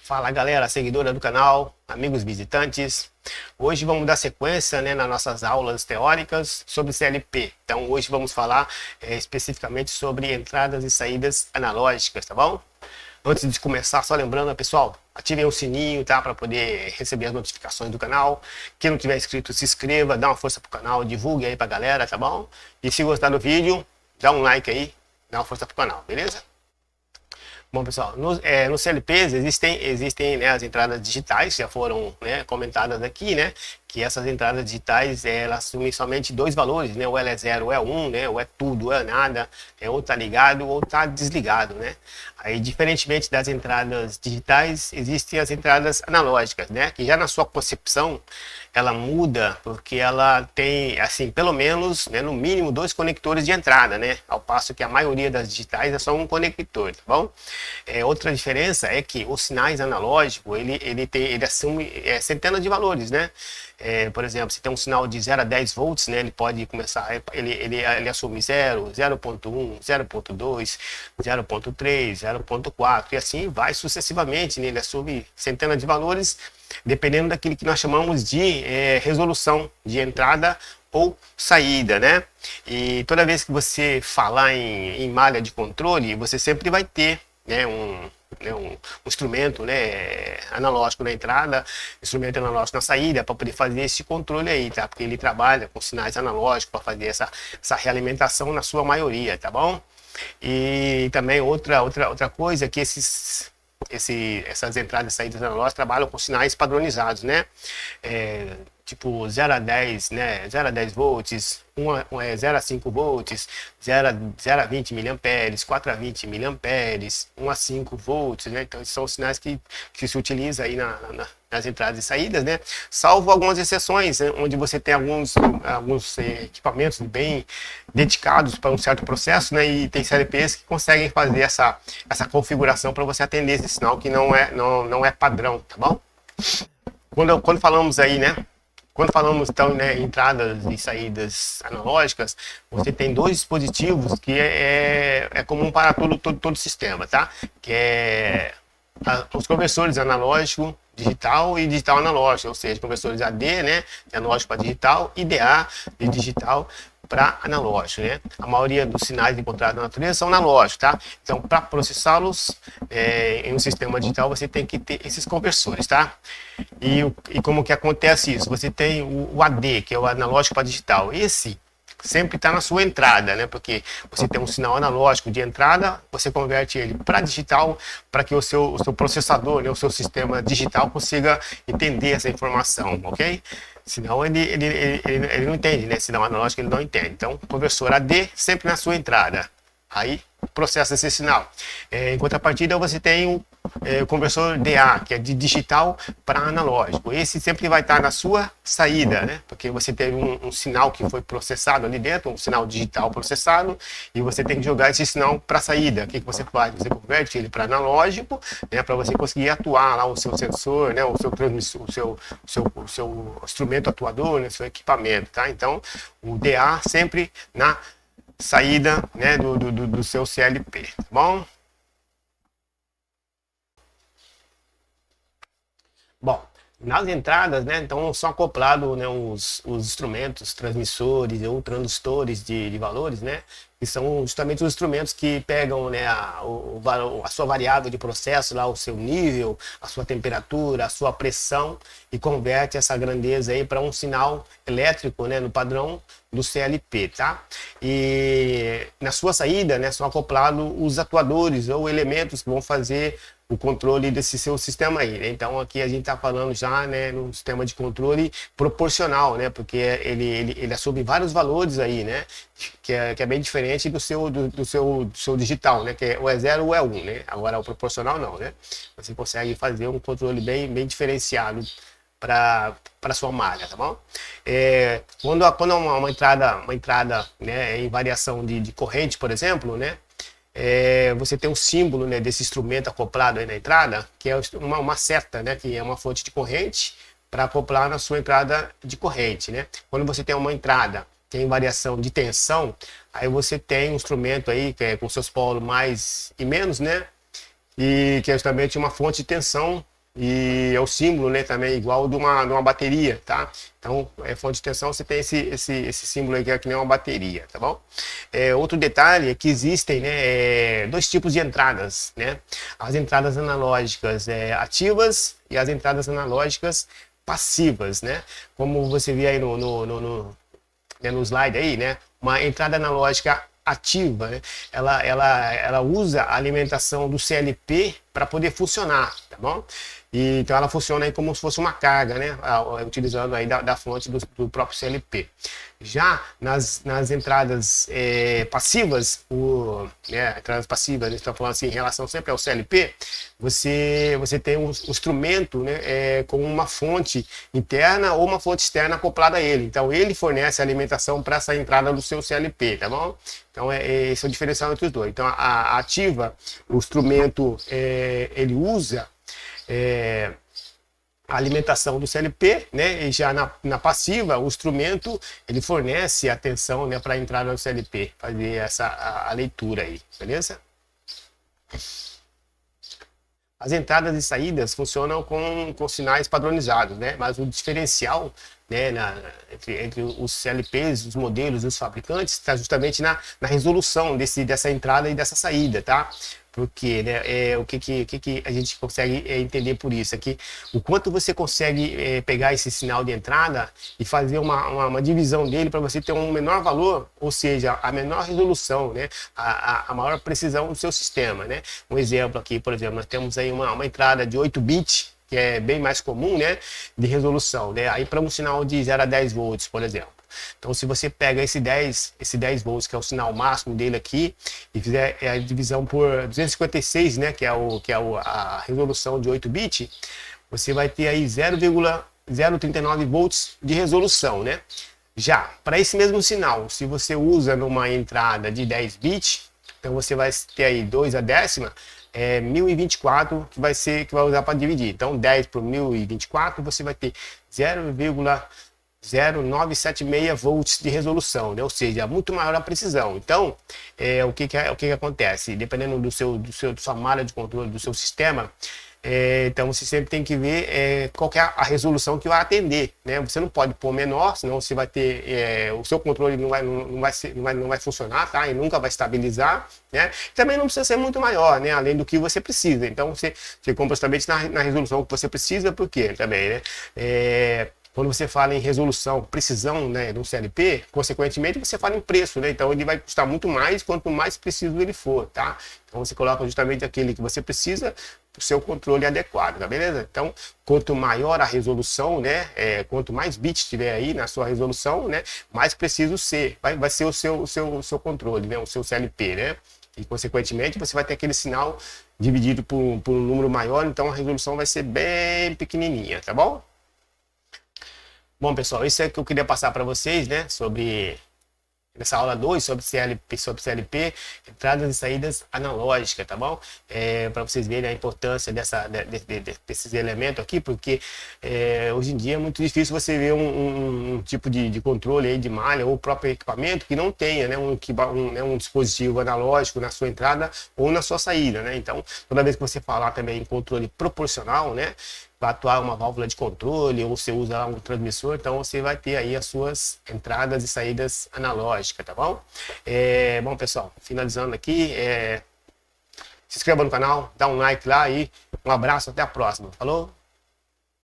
Fala galera, seguidora do canal, amigos visitantes. Hoje vamos dar sequência, nas nossas aulas teóricas sobre CLP. Então hoje vamos falar especificamente sobre entradas e saídas analógicas, tá bom? Antes de começar, só lembrando, pessoal, ativem o sininho, tá? Para poder receber as notificações do canal. Quem não tiver inscrito, se inscreva, dá uma força pro canal, divulgue aí pra galera, tá bom? E se gostar do vídeo, dá um like aí, dá uma força pro canal, beleza? Bom, pessoal, no CLPs existem né, as entradas digitais, já foram comentadas aqui, né? Que essas entradas digitais, elas assumem somente dois valores, né? Ou ela é zero ou é um, né? Ou é tudo ou é nada, ou tá ligado ou tá desligado, né? Aí, diferentemente das entradas digitais, existem as entradas analógicas, né? Que já na sua concepção, ela muda porque ela tem, assim, pelo menos, né, no mínimo, dois conectores de entrada, né? Ao passo que a maioria das digitais é só um conector, tá bom? Outra diferença é que os sinais analógicos, ele assume centenas de valores, né? Por exemplo, se tem um sinal de 0 a 10 volts, né, ele pode começar, ele assume 0, 0.1, 0.2, 0.3, 0.4 e assim vai sucessivamente, né? Ele assume centenas de valores, dependendo daquilo que nós chamamos de resolução de entrada ou saída, né? E toda vez que você falar em malha de controle, você sempre vai ter um instrumento, analógico na entrada, instrumento analógico na saída, para poder fazer esse controle aí, tá? Porque ele trabalha com sinais analógicos para fazer essa realimentação na sua maioria, tá bom? E também outra coisa é que essas entradas e saídas analógicas trabalham com sinais padronizados, né? Tipo 0 a 10, né? 0 a 10 volts, 0 a 5 volts, 0 a 20 miliamperes, 4 a 20 miliamperes, 1 a 5 volts, né? Então, esses são os sinais que se utiliza aí nas entradas e saídas, né? Salvo algumas exceções, né? Onde você tem alguns equipamentos bem dedicados para um certo processo, né? E tem CLPs que conseguem fazer essa configuração para você atender esse sinal que não é padrão, tá bom? Quando falamos aí, né? Quando falamos então, né, entradas e saídas analógicas, você tem dois dispositivos que é comum para todo o sistema, tá? Que é os conversores analógico digital e digital analógico, ou seja, conversores AD, né, de analógico para digital, e DA, de digital para analógico, né? A maioria dos sinais encontrados na natureza são analógicos, tá? Então, para processá-los em um sistema digital, você tem que ter esses conversores, tá? E como que acontece isso? Você tem o AD, que é o analógico para digital. Esse sempre está na sua entrada, né? Porque você tem um sinal analógico de entrada, você converte ele para digital, para que o seu processador, né, o seu sistema digital consiga entender essa informação, ok? Senão ele não entende, né? Sinal analógico ele não entende. Então, conversor AD sempre na sua entrada. Aí processa esse sinal. Em contrapartida, você tem o conversor DA, que é de digital para analógico. Esse sempre vai estar na sua saída, né? Porque você teve um sinal que foi processado ali dentro, um sinal digital processado, e você tem que jogar esse sinal para a saída. O que você faz? Você converte ele para analógico, né? Para você conseguir atuar lá o seu sensor, né? O seu transmissor, o seu instrumento atuador, né? Seu equipamento, tá? Então, o DA sempre na saída, né, do seu CLP, tá bom? Bom, nas entradas, né, então são acoplados, né, os instrumentos, transmissores ou transistores de valores, né, que são justamente os instrumentos que pegam, né, a sua variável de processo, lá, o seu nível, a sua temperatura, a sua pressão e converte essa grandeza aí para um sinal elétrico, né, no padrão do CLP, tá? E na sua saída, né, são acoplados os atuadores ou elementos que vão fazer o controle desse seu sistema aí, né? Então aqui a gente está falando já, né, no sistema de controle proporcional, né? Porque ele assume vários valores aí, né? Que é bem diferente do seu digital, né? Que ou é 0 ou é 1, né? Agora o proporcional não, né? Você consegue fazer um controle bem diferenciado para sua malha, tá bom? Quando é uma entrada, né, em variação de corrente, por exemplo, né? Você tem um símbolo, né, desse instrumento acoplado aí na entrada, que é uma seta, né, que é uma fonte de corrente para acoplar na sua entrada de corrente, né? Quando você tem uma entrada tem variação de tensão, aí você tem um instrumento aí que é com seus polos mais e menos, né? E que é justamente uma fonte de tensão e é o símbolo, né, também igual de uma bateria, tá? Então, fonte de tensão, você tem esse símbolo aí que nem uma bateria, tá bom? Outro detalhe é que existem, né, dois tipos de entradas, né? As entradas analógicas ativas e as entradas analógicas passivas, né? Como você vê aí no slide aí, né? Uma entrada analógica ativa, né? Ela usa a alimentação do CLP para poder funcionar, tá bom? E, então ela funciona aí como se fosse uma carga, né? Utilizando aí da fonte do próprio CLP. Já nas entradas passivas, entradas passivas, a gente está falando assim em relação sempre ao CLP, você tem um instrumento, né, com uma fonte interna ou uma fonte externa acoplada a ele. Então ele fornece a alimentação para essa entrada do seu CLP, tá bom? Então esse é o diferencial entre os dois. Então a ativa, o instrumento ele usa a alimentação do CLP, né? E já na passiva, o instrumento ele fornece a tensão, né, para entrar no CLP, fazer a leitura aí, beleza? As entradas e saídas funcionam com sinais padronizados, né? Mas o diferencial, né, entre os CLPs, os modelos, os fabricantes, está justamente na resolução dessa entrada e dessa saída, tá? Porque, né, o que a gente consegue entender por isso? É que o quanto você consegue pegar esse sinal de entrada e fazer uma divisão dele para você ter um menor valor, ou seja, a menor resolução, né, a maior precisão do seu sistema, né? Um exemplo aqui, por exemplo, nós temos aí uma entrada de 8 bits, que é bem mais comum, né, de resolução, né? Aí para um sinal de 0 a 10 volts, por exemplo. Então, se você pega esse 10 volts, que é o sinal máximo dele aqui, e fizer a divisão por 256, né, que é a resolução de 8 bits, você vai ter aí 0,039 volts de resolução, né? Já, para esse mesmo sinal, se você usa numa entrada de 10 bits, então você vai ter aí 2 a décima, 1024 que vai usar para dividir. Então 10 por 1024 você vai ter 0,0976 volts de resolução, né? Ou seja, muito maior a precisão. Então, o que acontece? Dependendo da sua malha de controle do seu sistema, então você sempre tem que ver qual que é a resolução que vai atender, né? Você não pode pôr menor, senão você vai ter o seu controle não vai funcionar, tá? E nunca vai estabilizar, né? Também não precisa ser muito maior, né? Além do que você precisa. Então você compra justamente na resolução que você precisa, porque também, né? Quando você fala em resolução, precisão, né, no CLP, consequentemente você fala em preço, né? Então ele vai custar muito mais quanto mais preciso ele for, tá? Então você coloca justamente aquele que você precisa para o seu controle adequado, tá beleza? Então, quanto maior a resolução, né, quanto mais bits tiver aí na sua resolução, né, mais preciso vai ser o seu controle, né, o seu CLP, né? E consequentemente você vai ter aquele sinal dividido por um número maior, então a resolução vai ser bem pequenininha, tá bom? Bom, pessoal, isso é o que eu queria passar para vocês, né, nessa aula 2 sobre CLP, entradas e saídas analógicas, tá bom? Para vocês verem a importância desses elementos aqui, porque hoje em dia é muito difícil você ver um tipo de controle aí de malha ou próprio equipamento que não tenha, né, um dispositivo analógico na sua entrada ou na sua saída, né? Então, toda vez que você falar também em controle proporcional, né, vai atuar uma válvula de controle ou você usa um transmissor, então você vai ter aí as suas entradas e saídas analógicas, tá bom? Bom, pessoal, finalizando aqui, se inscreva no canal, dá um like lá e um abraço, até a próxima. Falou?